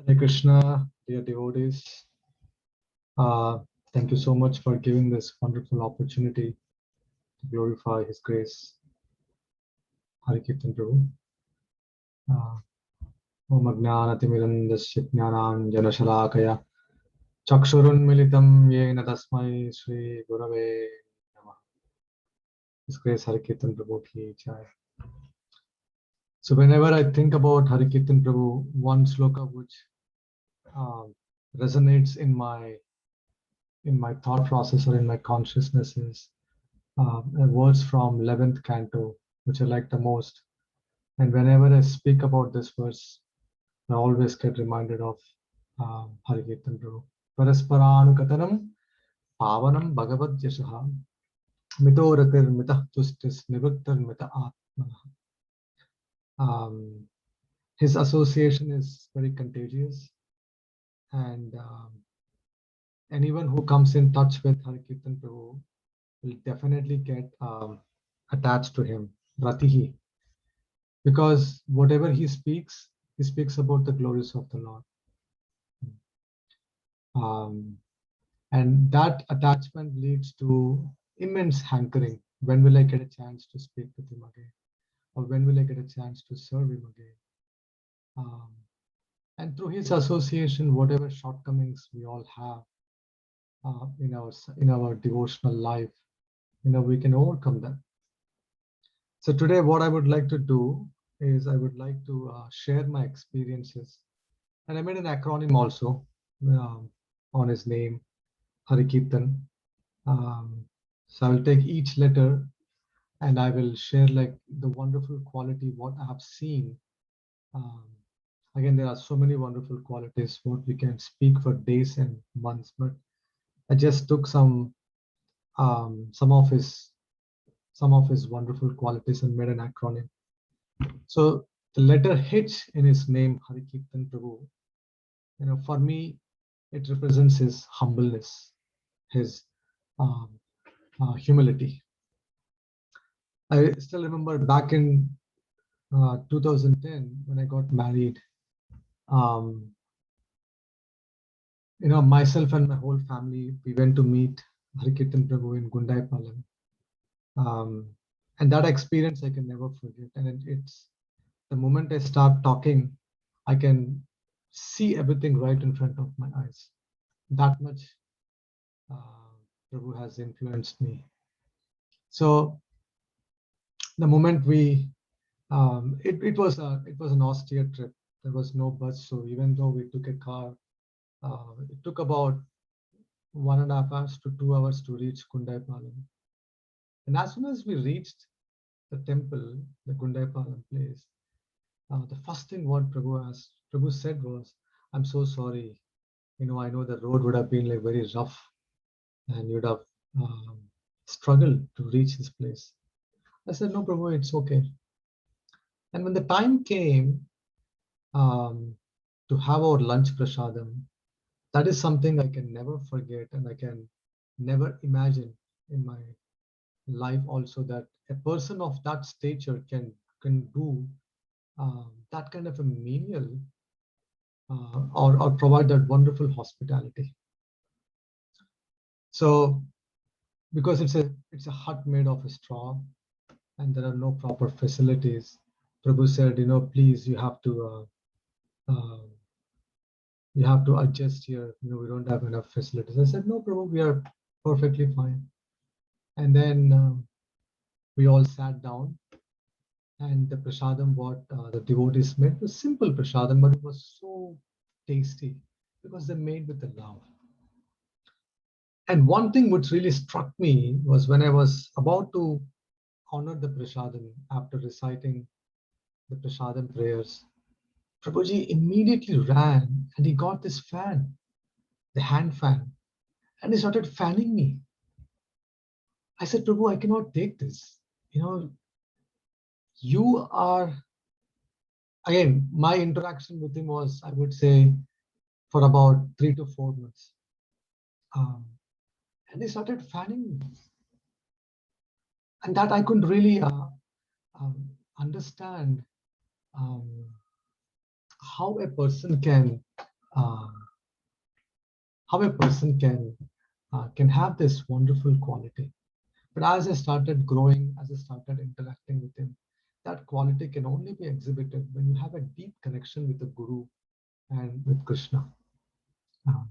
Hare Krishna, dear devotees. Uh, Thank you so much for giving this wonderful opportunity to glorify His grace. Hare Kirtan Prabhu. Uh, Om Ajnanatimirandasya Jnananjanashalakaya Chakshurunmilitam Yena Tasmai Shri Gurave Namah. His grace Hare Kirtan Prabhu ki jai. So whenever I think about Hare Kirtan Prabhu, one sloka which uh, resonates in my thought process or in my consciousness is words from 11th canto, which I like the most. And whenever I speak about this verse, I always get reminded of Hari Kirtan Prabhu. Parasparanukataram pavanam bhagavad yashaha mitoratir mitah tustis nivrittar mita atmanah. His association is very contagious, and anyone who comes in touch with Hari Kirtan Prabhu will definitely get attached to him, Ratihi, because whatever he speaks about the glories of the Lord. And that attachment leads to immense hankering. When will I get a chance to speak with him again? Or when will I get a chance to serve him again? And through his association, whatever shortcomings we all have in our devotional life, we can overcome them. So today, what I would like to do is I would like to share my experiences, and I made an acronym also on his name, Hari Kirtan. So I will take each letter and I will share like the wonderful quality what I have seen. Again, there are so many wonderful qualities what we can speak for days and months, but I just took some of his wonderful qualities and made an acronym. So the letter H in his name, Hari Kirtan Prabhu, for me, it represents his humbleness, his humility. I still remember back in 2010 when I got married. Myself and my whole family, we went to meet Hari Kirtan Prabhu in Gundaipalam. And that experience I can never forget. And it's the moment I start talking, I can see everything right in front of my eyes. That much Prabhu has influenced me. So the moment it was an austere trip. There was no bus, so even though we took a car, it took about 1.5 hours to 2 hours to reach Gundaipalam. And as soon as we reached the temple, the Gundaipalam place, the first thing what Prabhu said was, "I'm so sorry. I know the road would have been like very rough, and you'd have struggled to reach this place." I said, "No, Prabhu, it's okay." And when the time came to have our lunch prasadam, that is something I can never forget, and I can never imagine in my life also that a person of that stature can do that kind of a menial or provide that wonderful hospitality. So because it's a hut made of a straw and there are no proper facilities, Prabhu said, please, you have to adjust here. We don't have enough facilities. I said, no, Prabhu, we are perfectly fine. And then we all sat down, and the prasadam what the devotees made was simple prasadam, but it was so tasty because they made with the love. And one thing which really struck me was when I was about to honor the prasadam after reciting the prasadam prayers, Prabhuji immediately ran and he got this fan, the hand fan, and he started fanning me. I said, Prabhu, I cannot take this. You are, again, my interaction with him was, I would say, for about 3 to 4 months. And he started fanning me. And that I couldn't really understand how a person can how a person can have this wonderful quality. But as I started growing, as I started interacting with him, that quality can only be exhibited when you have a deep connection with the Guru and with Krishna. Uh,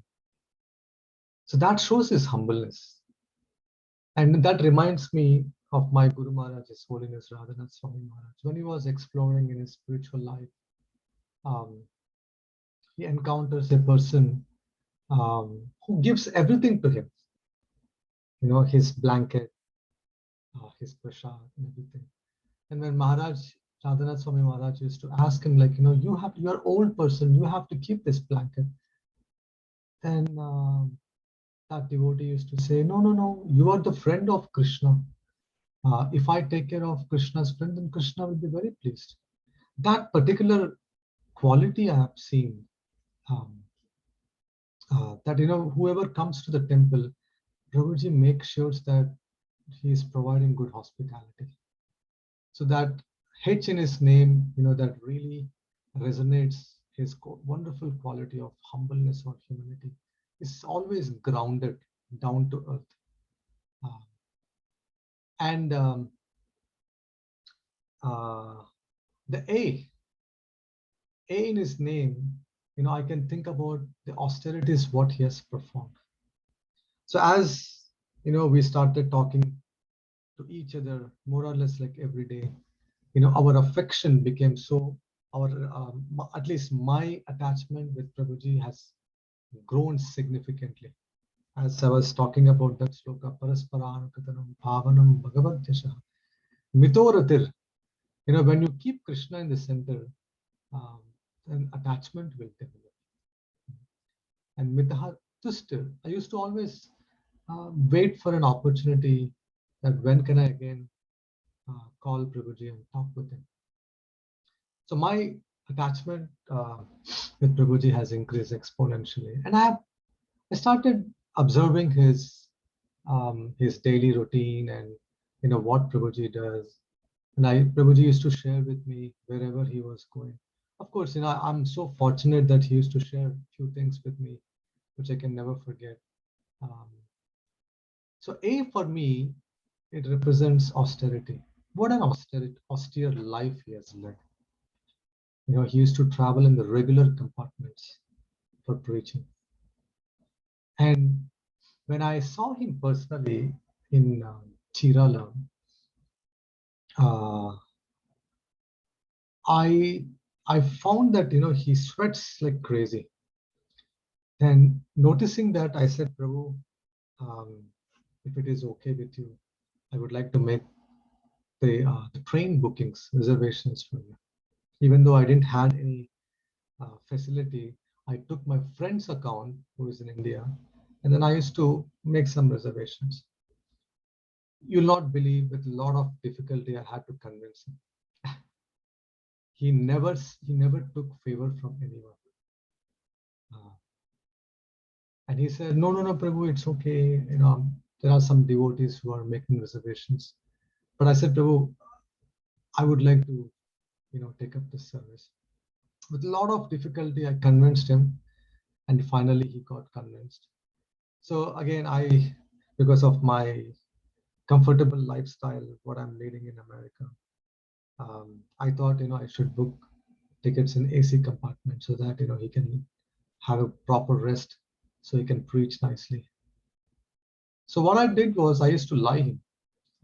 so that shows his humbleness. And that reminds me of my Guru Maharaj, His Holiness Radhanath Swami Maharaj. When he was exploring in his spiritual life, um, he encounters a person who gives everything to him. His blanket, his prasad, and everything. And when Maharaj, Radhanath Swami Maharaj used to ask him, like, you're old person, you have to keep this blanket. Then that devotee used to say, no, no, no, you are the friend of Krishna. If I take care of Krishna's friend, then Krishna will be very pleased. That particular quality I have seen, that, whoever comes to the temple, Prabhuji makes sure that he is providing good hospitality. So that H in his name, that really resonates his wonderful quality of humbleness or humility. Is always grounded, down to earth. And the A in his name, I can think about the austerities what he has performed. So as we started talking to each other more or less like every day, our affection became so, at least my attachment with Prabhuji has grown significantly. As I was talking about that sloka, parasparanakatanam bhavanam bhagavadyasha mitoratir, when you keep Krishna in the center, then attachment will develop. And mitaha tushtir, I used to always wait for an opportunity that when can I again call Prabhuji and talk with him. So my attachment with Prabhuji has increased exponentially, and I started observing his daily routine and what Prabhuji does. And Prabhuji used to share with me wherever he was going. Of course, I'm so fortunate that he used to share a few things with me, which I can never forget. So A for me, it represents austerity. What an austere life he has led. He used to travel in the regular compartments for preaching. And when I saw him personally in Chirala, I found that he sweats like crazy. And noticing that, I said, Prabhu, if it is okay with you, I would like to make the train bookings, reservations for you. Even though I didn't have any facility, I took my friend's account who is in India, and then I used to make some reservations. You'll not believe, with a lot of difficulty, I had to convince him. He never took favor from anyone. And he said, no, Prabhu, it's okay. There are some devotees who are making reservations. But I said, Prabhu, I would like to, take up this service. With a lot of difficulty, I convinced him, and finally he got convinced. So again, because of my comfortable lifestyle, what I'm leading in America, I thought, I should book tickets in AC compartment so that, he can have a proper rest so he can preach nicely. So what I did was I used to lie him.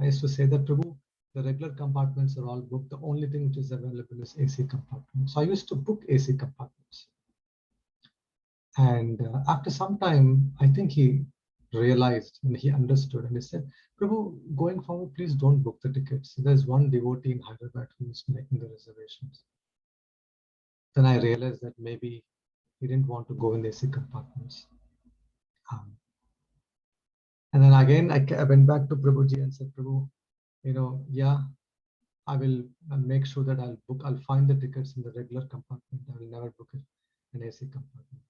I used to say that, Prabhu, the regular compartments are all booked. The only thing which is available is AC compartments. So I used to book AC compartments. And after some time, I think he realized and he understood, and he said, Prabhu, going forward, please don't book the tickets. There's one devotee in Hyderabad who's making the reservations. Then I realized that maybe he didn't want to go in the AC compartments. And then again, I went back to Prabhuji and said, Prabhu, yeah, I will make sure that I'll find the tickets in the regular compartment. I will never book it in AC compartment.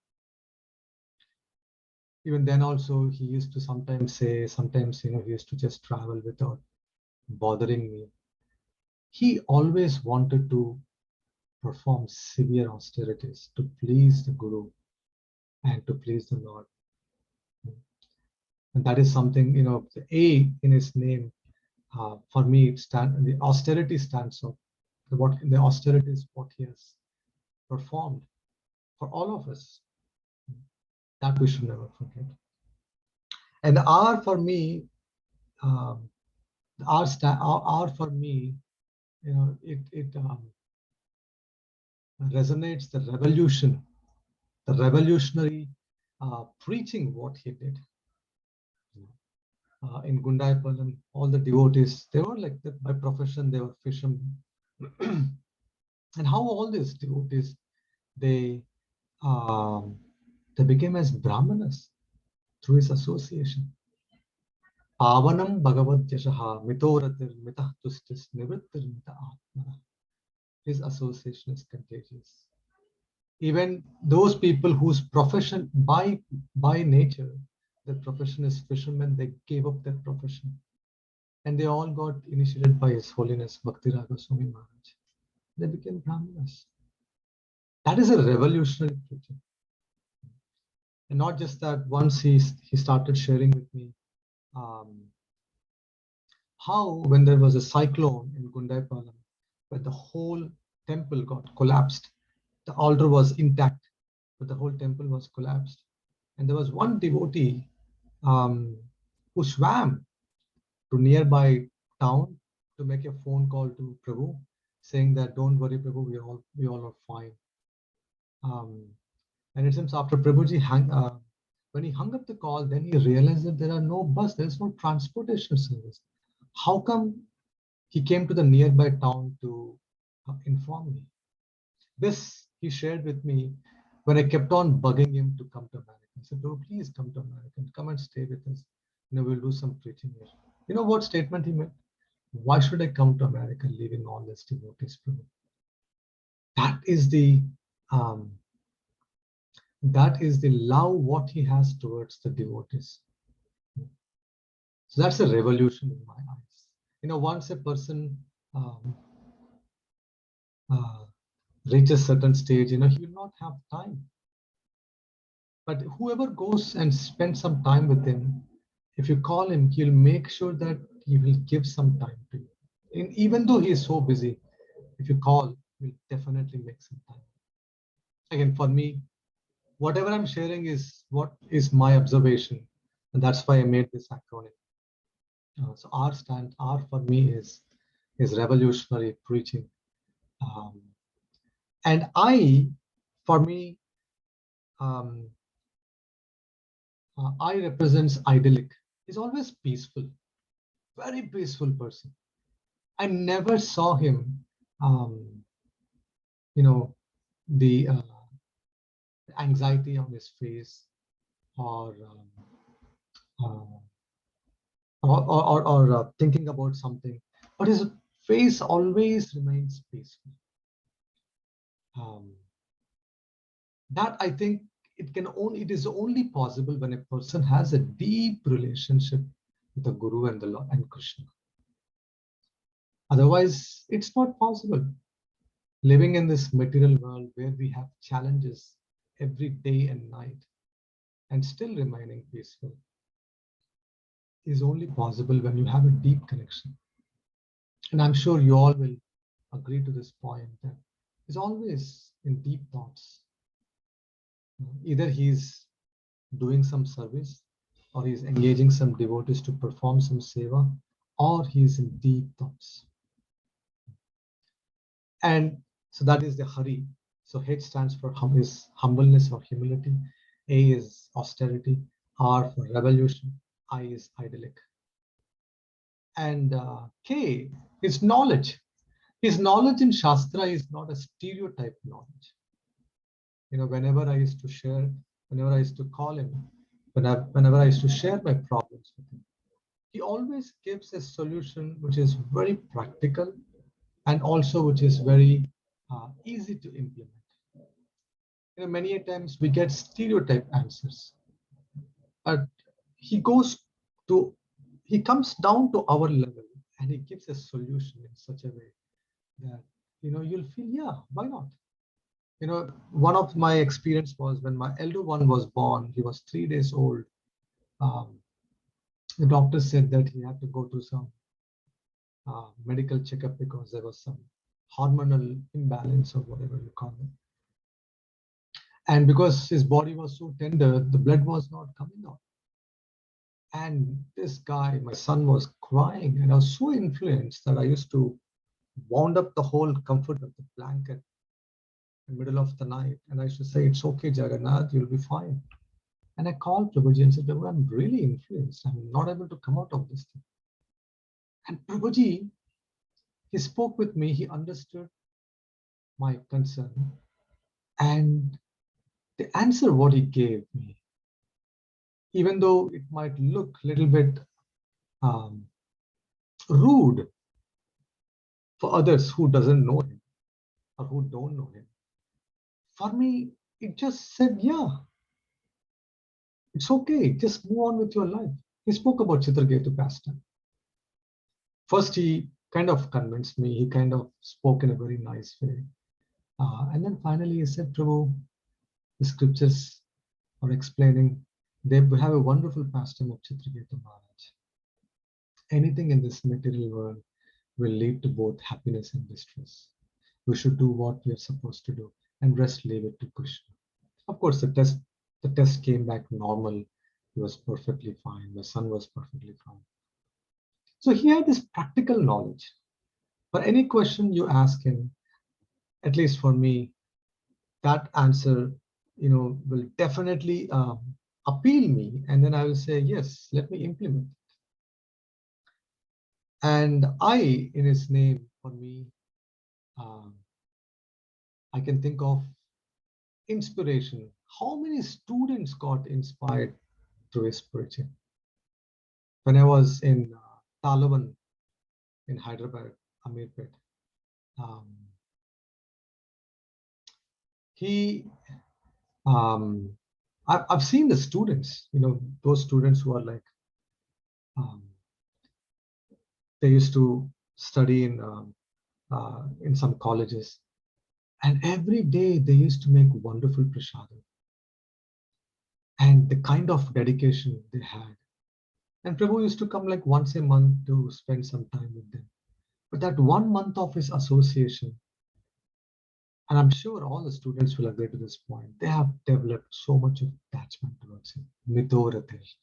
Even then also, he used to sometimes say, he used to just travel without bothering me. He always wanted to perform severe austerities to please the Guru. and to please the Lord. And that is something, the A in his name, for me, the austerity stands for what the austerity is what he has performed for all of us. That we should never forget. And R for me, um, R for me, it resonates the revolutionary preaching what he did. In Gundaipalam, all the devotees, they were like that by profession, they were fishermen. And how all these devotees, they became as brahmanas through his association. Pavanam Bhagavad Yashaha Mitoratir Mitah Tustis Nivrittir Mita Atmana. His association is contagious. Even those people whose profession by nature, their profession is fishermen, they gave up their profession. And they all got initiated by His Holiness Bhakti-Raga Swami Maharaj. They became brahmanas. That is a revolutionary preaching. And not just that, once he started sharing with me how when there was a cyclone in Gundaipalam, where the whole temple got collapsed, the altar was intact, but the whole temple was collapsed. And there was one devotee who swam to nearby town to make a phone call to Prabhu, saying that don't worry, Prabhu, we all are fine. And it seems after Prabhuji when he hung up the call, then he realized that there are no bus, there is no transportation service. How come he came to the nearby town to inform me? This he shared with me when I kept on bugging him to come to America. I said, "Bro, please come to America and come and stay with us. We'll do some preaching here." You know what statement he made? Why should I come to America leaving all these devotees, Prabhu? That is the love what he has towards the devotees. So that's a revolution in my eyes. Once a person reaches certain stage, he will not have time. But whoever goes and spends some time with him, if you call him, he'll make sure that he will give some time to you. And even though he is so busy, if you call, he'll definitely make some time. Again, for me, whatever I'm sharing is what is my observation, and that's why I made this acronym. So R for me is revolutionary preaching, and I, for me, I represents idyllic. He's always peaceful, very peaceful person. I never saw him, the anxiety on his face, or thinking about something, but his face always remains peaceful. That I think it is only possible when a person has a deep relationship with the Guru and the Lord and Krishna. Otherwise, it's not possible. Living in this material world where we have challenges every day and night and still remaining peaceful is only possible when you have a deep connection. And I'm sure you all will agree to this point that he's always in deep thoughts. Either he's doing some service, or he's engaging some devotees to perform some seva, or he's in deep thoughts. And so that is the Hari. So H stands for is humbleness or humility. A is austerity. R for revolution. I is idyllic. And K is knowledge. His knowledge in Shastra is not a stereotype knowledge. Whenever I used to call him, whenever I used to share my problems with him, he always gives a solution which is very practical and also which is very easy to implement. Many a times we get stereotype answers, but he comes down to our level and he gives a solution in such a way that you'll feel, yeah, why not? One of my experience was when my elder one was born. He was 3 days old. Um, the doctor said that he had to go to some medical checkup because there was some hormonal imbalance or whatever you call it. And because his body was so tender, the blood was not coming out. And this guy, my son, was crying, and I was so influenced that I used to wound up the whole comfort of the blanket in the middle of the night. And I used to say, "It's okay, Jagannath, you'll be fine." And I called Prabhuji and said, "Prabhu, I'm really influenced. I'm not able to come out of this thing." And Prabhuji, he spoke with me, he understood my concern. And the answer what he gave me, even though it might look a little bit um, rude for others who doesn't know him or who don't know him, for me, it just said, yeah, it's okay. Just move on with your life. He spoke about Chitraketu pastime. First, he kind of convinced me. He kind of spoke in a very nice way. And then finally, he said, Prabhu, the scriptures are explaining they have a wonderful pastime of Chitraketu Maharaj. Anything in this material world will lead to both happiness and distress. We should do what we are supposed to do and rest leave it to Krishna. Of course, the test came back normal. He was perfectly fine. My son was perfectly fine. So he had this practical knowledge. For any question you ask him, at least for me, that answer, will definitely appeal me, and then I will say, yes, let me implement. And I, in his name, for me, um, I can think of inspiration. How many students got inspired through his preaching? When I was in Talavan in Hyderabad, Amirpet, um, he, I've seen the students, those students who are like, um, they used to study in some colleges, and every day they used to make wonderful prasadam. And the kind of dedication they had. And Prabhu used to come like once a month to spend some time with them. But that 1 month of his association, and I'm sure all the students will agree to this point, they have developed so much of attachment towards him. Midorate.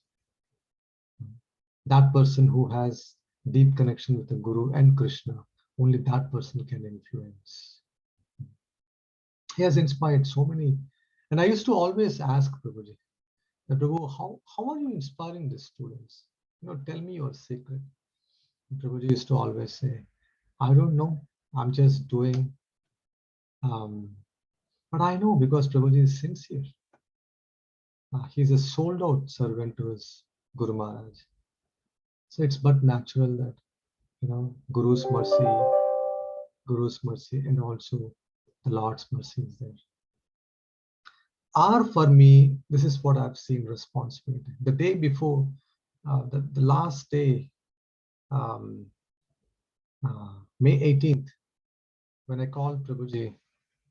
That person who has deep connection with the Guru and Krishna, only that person can influence. He has inspired so many. And I used to always ask Prabhuji, Prabhu, how are you inspiring the students? Tell me your secret. And Prabhuji used to always say, I don't know. I'm just doing. But I know because Prabhuji is sincere. He's a sold out servant to his Guru Maharaj. So it's but natural that, Guru's mercy, and also the Lord's mercy is there. Or for me, this is what I've seen responsibility. The day before, the last day, May 18th, when I called Prabhuji,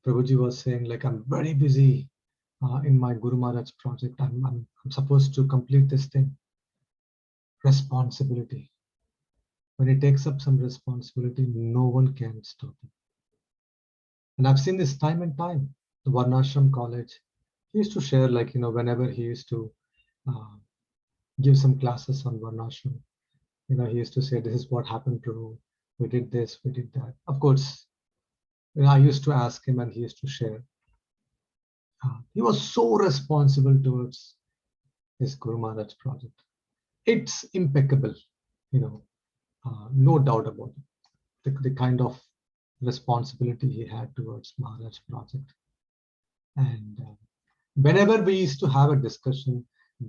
Prabhuji was saying, like, I'm very busy in my Guru Maharaj project. I'm supposed to complete this thing. Responsibility. When he takes up some responsibility, no one can stop him. And I've seen this time and time. The Varnashram College, he used to share, like, whenever he used to give some classes on Varnashram, he used to say, this is what happened to, we did this, we did that. Of course, I used to ask him and he used to share. He was so responsible towards his Guru Maharaj project. It's impeccable, no doubt about it. The kind of responsibility he had towards Maharaj project. And whenever we used to have a discussion,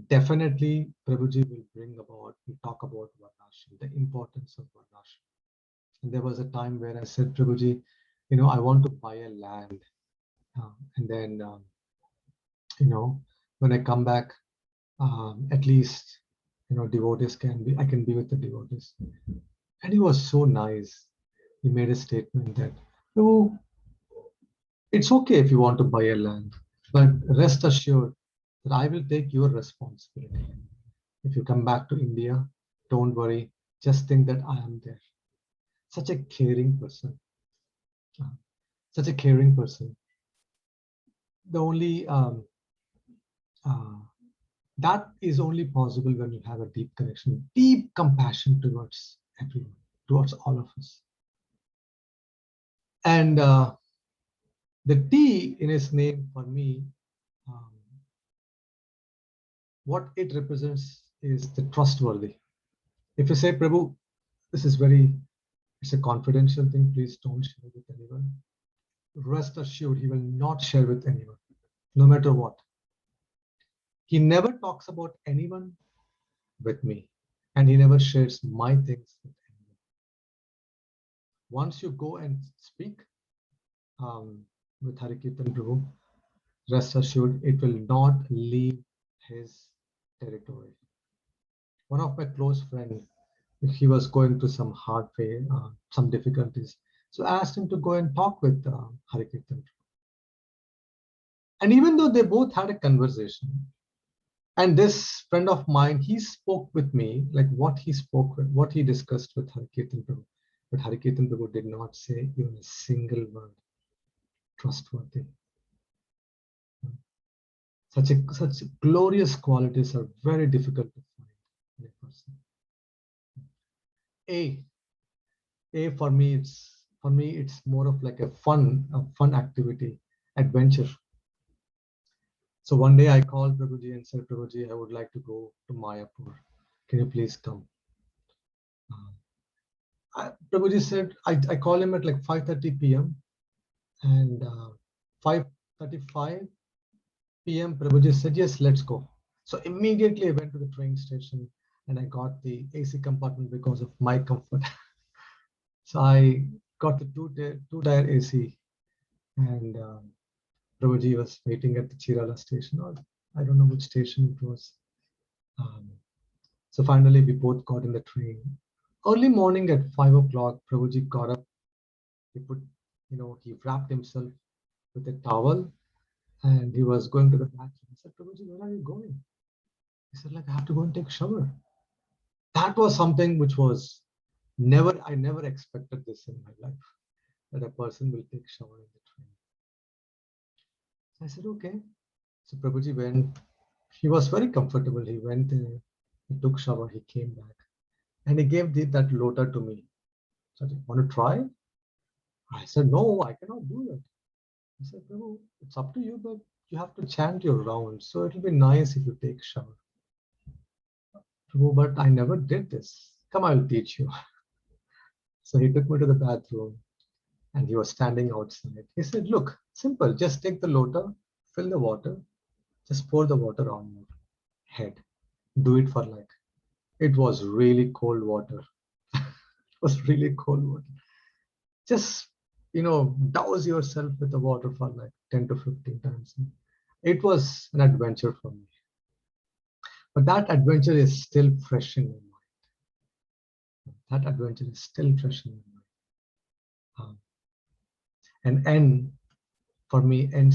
definitely Prabhuji will talk about Varnashram, the importance of Varnashram. And there was a time where I said, Prabhuji, I want to buy a land. And then, when I come back, at least, devotees I can be with the devotees. And he was so nice. He made a statement that, It's okay if you want to buy a land, but rest assured that I will take your responsibility. If you come back to India, don't worry, just think that I am there. Such a caring person. uh, Such a caring person. The only uh, that is only possible when you have a deep connection, deep compassion towards everyone, towards all of us. And the T in his name for me, um, what it represents is the trustworthy. If you say, Prabhu, this is very, it's a confidential thing, please don't share with anyone. Rest assured, he will not share with anyone, no matter what. He never talks about anyone with me, and he never shares my things with anyone. Once you go and speak with Harikirtan Prabhu, rest assured it will not leave his territory. One of my close friends, he was going through some hard way, some difficulties. So I asked him to go and talk with Harikirtan. And even though they both had a conversation, and this friend of mine, he spoke with me like what he spoke with, what he discussed with Harikirtan Prabhu. But Harikirtan Prabhu did not say even a single word. Trustworthy. Such glorious qualities are very difficult to find in a person. A for me it's more of like a fun activity, adventure. So one day I called Prabhuji and said, Prabhuji, I would like to go to Mayapur. Can you please come? Prabhuji said, I call him at like 5:30 p.m. and 5:35 p.m. Prabhuji said, yes, let's go. So immediately I went to the train station and I got the AC compartment because of my comfort. So I got the two-tier AC, and Prabhuji was waiting at the Chirala station, or I don't know which station it was. Um, so finally, we both got in the train. Early morning at 5 o'clock, Prabhuji got up. He put, he wrapped himself with a towel and he was going to the bathroom. I said, Prabhuji, where are you going? He said, like, I have to go and take a shower. That was something which was I never expected this in my life, that a person will take shower in the train. So I said, okay. So Prabhuji went, he was very comfortable. He went in, he took shower, he came back, and he gave that lota to me. So, do you want to try? I said, no, I cannot do that. He said, Prabhu, it's up to you, but you have to chant your rounds. So it'll be nice if you take shower. Prabhu, but I never did this. Come, I'll teach you. So he took me to the bathroom and he was standing outside. He said, look, simple, just take the lota, fill the water, just pour the water on your head. Do it for like, it was really cold water. It was really cold water. Just, douse yourself with the water for like 10 to 15 times. It was an adventure for me. But that adventure is still fresh in my mind. That adventure is still fresh in my mind. And N, for me, N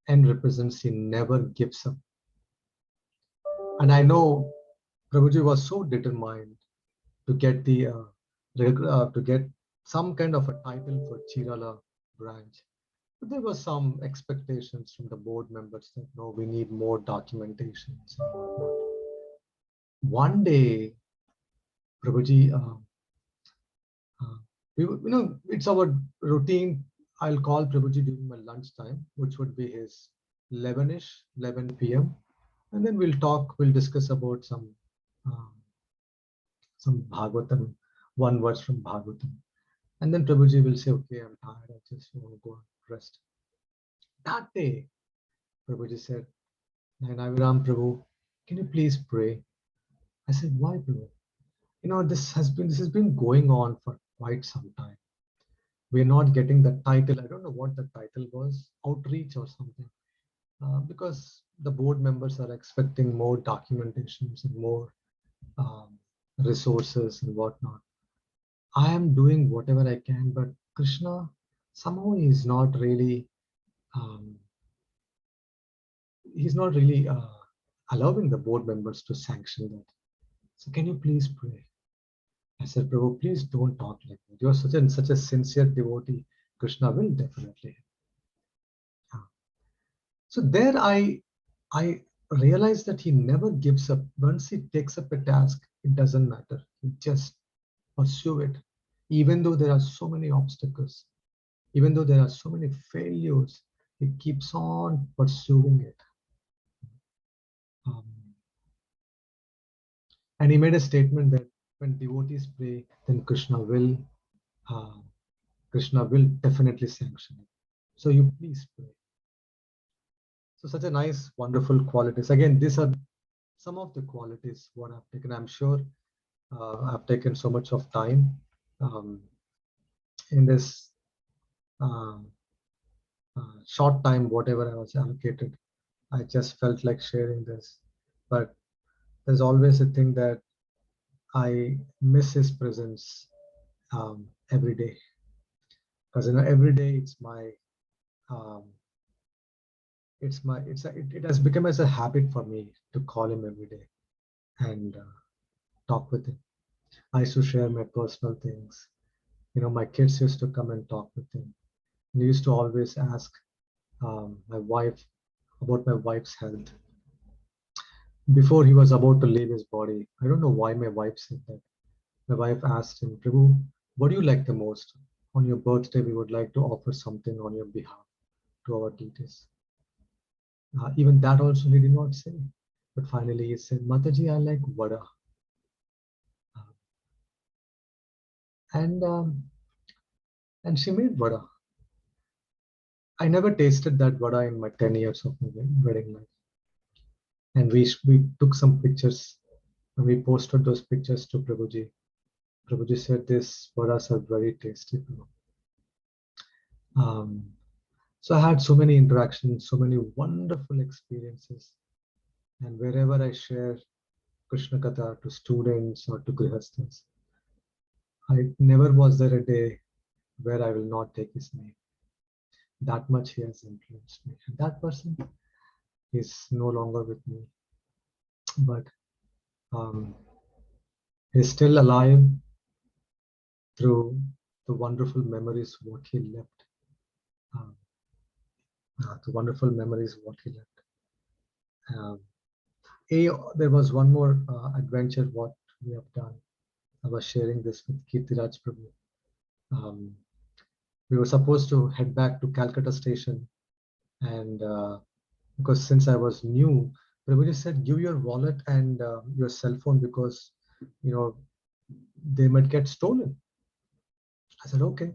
represents he never gives up. And I know Prabhuji was so determined to get to get some kind of a title for Chirala branch. But there were some expectations from the board members that no, we need more documentations. One day, Prabhuji, it's our routine. I'll call Prabhuji during my lunchtime, which would be his 11ish, 11 p.m. And then we'll discuss about some Bhagavatam, one verse from Bhagavatam. And then Prabhuji will say, okay, I'm tired, I just want to go and rest. That day, Prabhuji said, Nainaviram Prabhu, can you please pray? I said, why, Prabhu? This has been going on for quite some time. We're not getting the title. I don't know what the title was, outreach or something. Because the board members are expecting more documentations and more resources and whatnot. I am doing whatever I can, but Krishna, somehow he's not really allowing the board members to sanction that. So can you please pray? I said, Prabhu, please don't talk like that. You're such a sincere devotee. Krishna will definitely. So there I realized that he never gives up. Once he takes up a task, it doesn't matter. He just pursue it. Even though there are so many obstacles, even though there are so many failures, he keeps on pursuing it. Um, and he made a statement that when devotees pray, then uh, Krishna will definitely sanction it. So you please pray. So such a nice, wonderful qualities. Again, these are some of the qualities what I've taken. I'm sure I've taken so much of time um, in this uh, short time, whatever I was allocated. I just felt like sharing this. But there's always a thing that I miss his presence every day. Because every day um, it has become as a habit for me to call him every day and talk with him. I used to share my personal things. My kids used to come and talk with him. And he used to always ask my wife about my wife's health. Before he was about to leave his body, I don't know why my wife said that. My wife asked him, Prabhu, what do you like the most? On your birthday, we would like to offer something on your behalf to our deities. Even that also he did not say. But finally he said, Mataji, I like vada. And and she made vada. I never tasted that vada in my 10 years of my wedding life. And we took some pictures and we posted those pictures to Prabhuji. Prabhuji said these vadas are very tasty. Um, so I had so many interactions, so many wonderful experiences. And wherever I share Krishna Katha to students or to Grihasthas, I never was there a day where I will not take his name. That much he has influenced me. And that person is no longer with me, but um, he's still alive through the wonderful memories what he left. Um, the wonderful memories what he left. Um, there was one more adventure what we have done. I was sharing this with Kirtiraj Prabhu. We were supposed to head back to Calcutta station, and because since I was new, Prabhuji said, give your wallet and your cell phone because they might get stolen. I said, okay.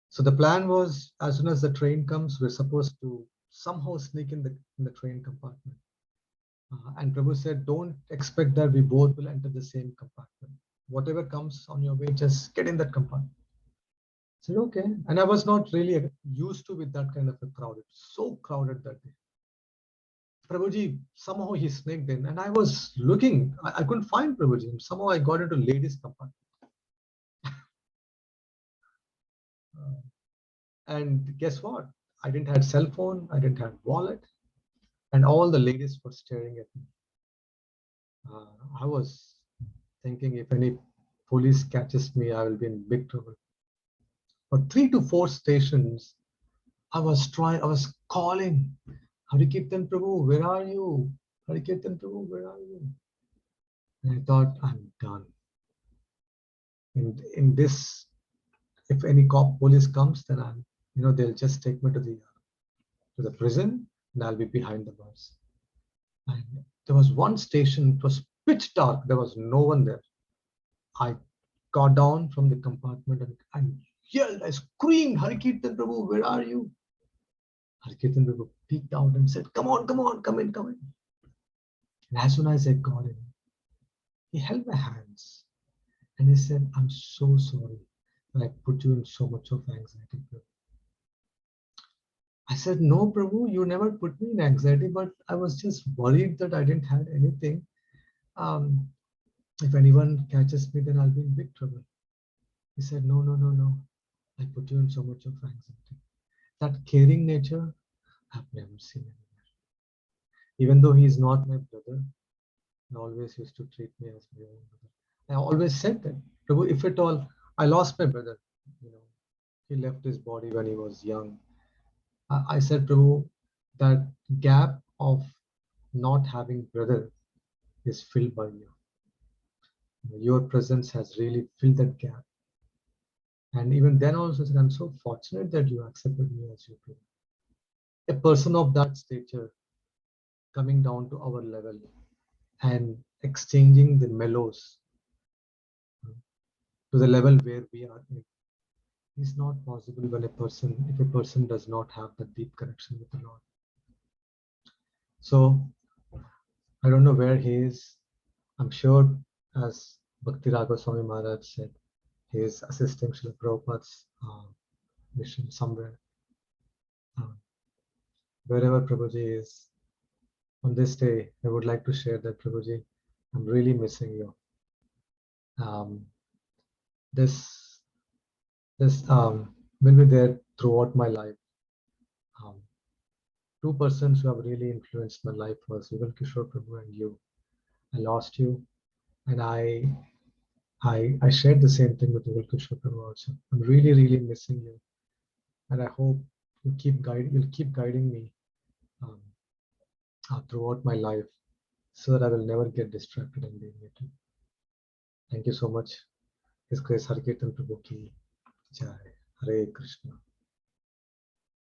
So the plan was, as soon as the train comes, we're supposed to somehow sneak in the train compartment. And Prabhu said, don't expect that we both will enter the same compartment. Whatever comes on your way, just get in that compartment. I said, okay. And I was not really used to with that kind of a crowd. It's so crowded that day. Prabhuji, somehow he sneaked in, and I was looking. I couldn't find Prabhuji. Somehow I got into ladies' compartment. And guess what? I didn't have cell phone. I didn't have wallet, and all the ladies were staring at me. I was thinking if any police catches me, I will be in big trouble. For 3 to 4 stations, I was calling, Harikirtan Prabhu, where are you? Harikirtan Prabhu, where are you? And I thought, I'm done. In this, if any police comes, then they'll just take me to the prison, and I'll be behind the bars. And there was one station, it was pitch dark, there was no one there. I got down from the compartment and yelled, I screamed, Harikirtan Prabhu, where are you? Harikirtan Prabhu peeked out and said, come on, come in. And as soon as I got in, he held my hands and he said, I'm so sorry that I put you in so much of anxiety. I said, no, Prabhu, you never put me in anxiety, but I was just worried that I didn't have anything. If anyone catches me, then I'll be in big trouble. He said, no. I put you in so much of anxiety. that caring nature, I've never seen anywhere. Even though he is not my brother, he always used to treat me as my own brother. I always said that, Prabhu, if at all, I lost my brother, you know, he left his body when he was young. I said, Prabhu, that gap of not having brother is filled by you. Your presence has really filled that gap. And even then also said, I'm so fortunate that you accepted me as your brother. A person of that stature coming down to our level and exchanging the mellows to the level where we are in is not possible when if a person does not have the deep connection with the Lord. So I don't know where he is. I'm sure, as Bhakti Raghav Swami Maharaj said, he is assisting Srila Prabhupada's mission somewhere. Wherever Prabhuji is, on this day, I would like to share that, Prabhuji, I'm really missing you. Um, this will be there throughout my life. Um, Two persons who have really influenced my life was Yugal Kishore Prabhu and you. I lost you, and I shared the same thing with Yugal Kishore Prabhu also. I'm really, really missing you, and I hope you'll keep guiding me um, throughout my life, so that I will never get distracted and deviated. Thank you so much. His Grace Harikirtan Prabhu ki Jai. Hare Krishna.